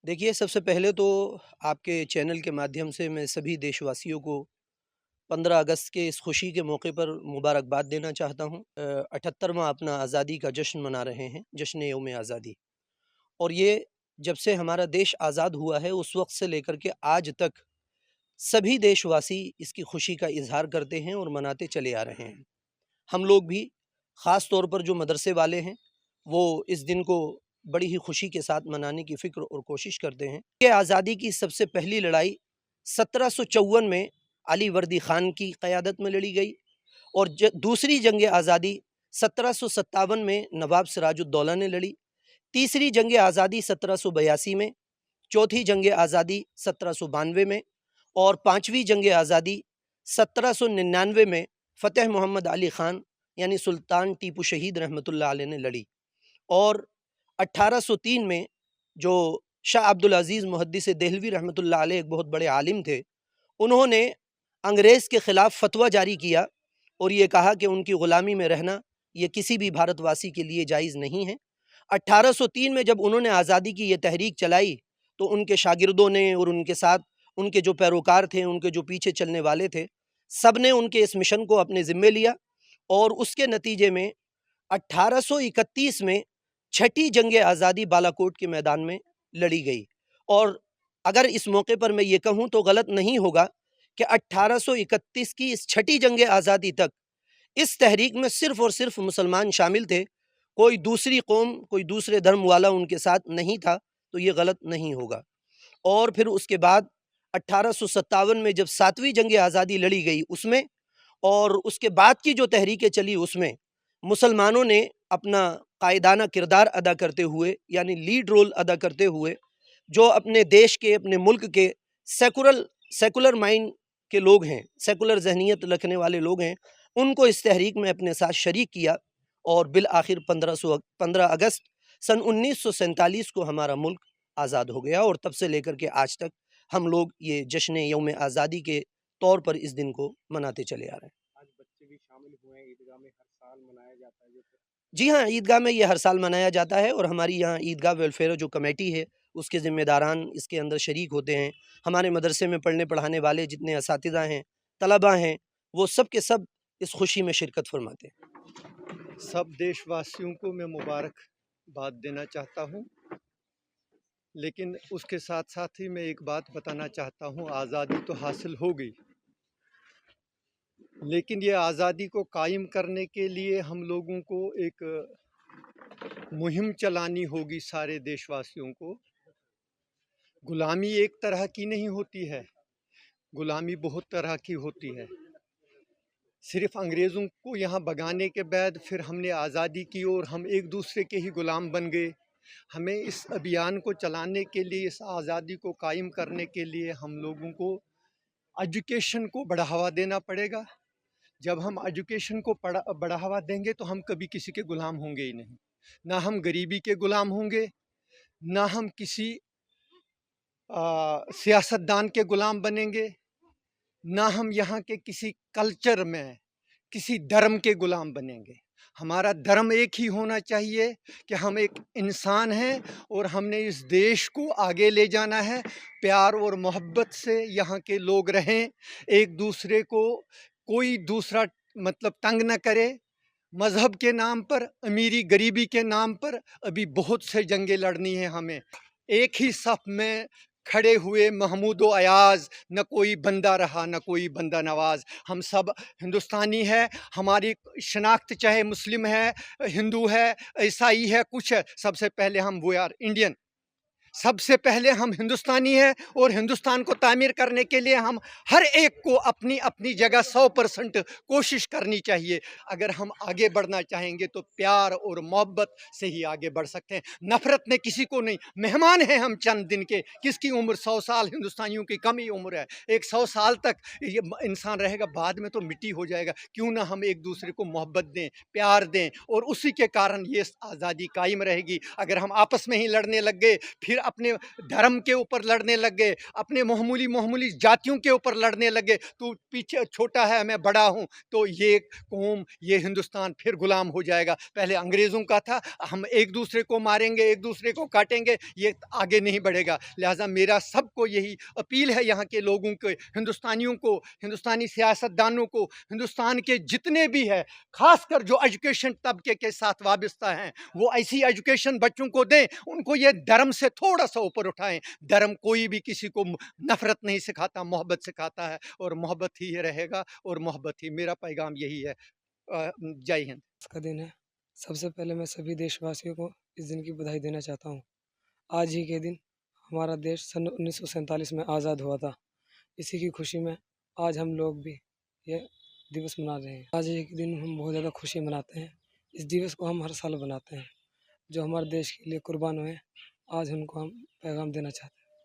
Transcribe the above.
देखिए, सबसे पहले तो आपके चैनल के माध्यम से मैं सभी देशवासियों को 15 अगस्त के इस खुशी के मौके पर मुबारकबाद देना चाहता हूँ। 78वां अपना आज़ादी का जश्न मना रहे हैं, जश्न यौम आज़ादी। और ये जब से हमारा देश आज़ाद हुआ है, उस वक़्त से लेकर के आज तक सभी देशवासी इसकी खुशी का इज़हार करते हैं और मनाते चले आ रहे हैं। हम लोग भी ख़ास तौर पर जो मदरसे वाले हैं, वो इस दिन को बड़ी ही खुशी के साथ मनाने की फ़िक्र और कोशिश करते हैं। ये आज़ादी की सबसे पहली लड़ाई 1754 में अली वर्दी ख़ान की क़यादत में लड़ी गई और दूसरी जंग आज़ादी 1757 में नवाब सिराजुद्दौला ने लड़ी। तीसरी जंग आज़ादी 1782 में, चौथी जंग आज़ादी 1792 में और पाँचवीं जंग आज़ादी 1799 में फ़तेह मोहम्मद अली ख़ान यानी सुल्तान टीपू शहीद रहमतुल्लाह अलैह ने लड़ी। और 1803 में जो शाह अब्दुल अज़ीज़ मुहद्दिस देहलवी रहमतुल्लाह अलैह एक बहुत बड़े आलिम थे, उन्होंने अंग्रेज़ के ख़िलाफ़ फ़तवा जारी किया और ये कहा कि उनकी ग़ुलामी में रहना ये किसी भी भारतवासी के लिए जायज़ नहीं है। 1803 में जब उन्होंने आज़ादी की ये तहरीक चलाई तो उनके शागिर्दों ने और उनके साथ उनके जो पैरोकार थे, उनके जो पीछे चलने वाले थे, सब ने उनके इस मिशन को अपने ज़िम्मे लिया और उसके नतीजे में 1831 में छठी जंग आज़ादी बालाकोट के मैदान में लड़ी गई। और अगर इस मौके पर मैं ये कहूँ तो गलत नहीं होगा कि 1831 की इस छठी जंग आज़ादी तक इस तहरीक में सिर्फ़ और सिर्फ़ मुसलमान शामिल थे, कोई दूसरी कौम, कोई दूसरे धर्म वाला उनके साथ नहीं था, तो ये गलत नहीं होगा। और फिर उसके बाद 1857 में जब 7वीं जंग आज़ादी लड़ी गई उसमें और उसके बाद की जो तहरीकें चली उसमें मुसलमानों ने अपना कायदाना किरदार अदा करते हुए यानी लीड रोल अदा करते हुए जो अपने देश के, अपने मुल्क के सेकुलर माइंड के लोग हैं, सेकुलर जहनीत रखने वाले लोग हैं, उनको इस तहरीक में अपने साथ शरीक किया और बिल आखिर 15 अगस्त सन 1947 को हमारा मुल्क आज़ाद हो गया और तब से लेकर के आज तक हम लोग ये जश्न यौम आज़ादी के तौर पर इस दिन को मनाते चले आ रहे हैं। आज बच्चे भी शामिल हुए हैं, ईदगाह में हर साल मनाया जाता है जी हाँ, ईदगाह में ये हर साल मनाया जाता है और हमारी यहाँ ईदगाह वेलफेयर जो कमेटी है, उसके ज़िम्मेदारान इसके अंदर शरीक होते हैं। हमारे मदरसे में पढ़ने पढ़ाने वाले जितने असातिज़ा हैं, तलबा हैं, वो सब के सब इस खुशी में शिरकत फरमाते हैं। सब देशवासियों को मैं मुबारकबाद देना चाहता हूँ, लेकिन उसके साथ साथ ही मैं एक बात बताना चाहता हूँ। आज़ादी तो हासिल हो गई, लेकिन ये आज़ादी को कायम करने के लिए हम लोगों को एक मुहिम चलानी होगी। सारे देशवासियों को गुलामी एक तरह की नहीं होती है, गुलामी बहुत तरह की होती है। सिर्फ अंग्रेज़ों को यहाँ भगाने के बाद फिर हमने आज़ादी की और हम एक दूसरे के ही गुलाम बन गए। हमें इस अभियान को चलाने के लिए, इस आज़ादी को कायम करने के लिए हम लोगों को एजुकेशन को बढ़ावा देना पड़ेगा। जब हम एजुकेशन को बढ़ावा देंगे तो हम कभी किसी के गुलाम होंगे ही नहीं। ना हम गरीबी के गुलाम होंगे, ना हम किसी सियासतदान के गुलाम बनेंगे, ना हम यहाँ के किसी कल्चर में किसी धर्म के गुलाम बनेंगे। हमारा धर्म एक ही होना चाहिए कि हम एक इंसान हैं और हमने इस देश को आगे ले जाना है। प्यार और मोहब्बत से यहाँ के लोग रहें, एक दूसरे को कोई दूसरा मतलब तंग न करे। मज़हब के नाम पर, अमीरी गरीबी के नाम पर अभी बहुत से जंगें लड़नी है हमें। एक ही सफ़ में खड़े हुए महमूद व अयाज़, न कोई बंदा रहा न कोई बंदा नवाज। हम सब हिंदुस्तानी है, हमारी शनाख्त चाहे मुस्लिम है, हिंदू है, ईसाई है, कुछ है, सबसे पहले हम वी आर इंडियन। सबसे पहले हम हिंदुस्तानी हैं और हिंदुस्तान को तामीर करने के लिए हम हर एक को अपनी अपनी जगह 100% कोशिश करनी चाहिए। अगर हम आगे बढ़ना चाहेंगे तो प्यार और मोहब्बत से ही आगे बढ़ सकते हैं, नफ़रत में किसी को नहीं। मेहमान हैं हम चंद दिन के, किसकी उम्र 100 साल हिंदुस्तानियों की कम ही उम्र है। एक 100 साल तक ये इंसान रहेगा, बाद में तो मिट्टी हो जाएगा। क्यों ना हम एक दूसरे को मोहब्बत दें, प्यार दें और उसी के कारण ये आज़ादी कायम रहेगी। अगर हम आपस में ही लड़ने लग गए, फिर अपने धर्म के ऊपर लड़ने लग गए, अपने मामूली जातियों के ऊपर लड़ने लग गए, तू पीछे छोटा है मैं बड़ा हूँ, तो ये कौम, ये हिंदुस्तान फिर गुलाम हो जाएगा। पहले अंग्रेज़ों का था, हम एक दूसरे को मारेंगे, एक दूसरे को काटेंगे, ये आगे नहीं बढ़ेगा। लिहाजा मेरा सबको यही अपील है, यहाँ के लोगों को, हिंदुस्तानियों को, हिंदुस्तानी सियासतदानों को, हिंदुस्तान के जितने भी है, खासकर जो एजुकेशन तबके के साथ वाबस्ता हैं, वो ऐसी एजुकेशन बच्चों को दें, उनको ये धर्म से थोड़ा सा ऊपर उठाएं। धर्म कोई भी किसी को नफरत नहीं सिखाता, मोहब्बत सिखाता है, और मोहब्बत ही रहेगा, और मोहब्बत ही मेरा पैगाम यही है। जय हिंद। का दिन है। सबसे पहले मैं सभी देशवासियों को इस दिन की बधाई देना चाहता हूँ। आज ही के दिन हमारा देश सन 1947 में आज़ाद हुआ था। इसी की खुशी में आज हम लोग भी ये दिवस मना रहे हैं। आज ही के दिन हम बहुत ज़्यादा खुशी मनाते हैं। इस दिवस को हम हर साल मनाते हैं। जो हमारे देश के लिए कुर्बान हुए, आज उनको हम पैगाम देना चाहते हैं।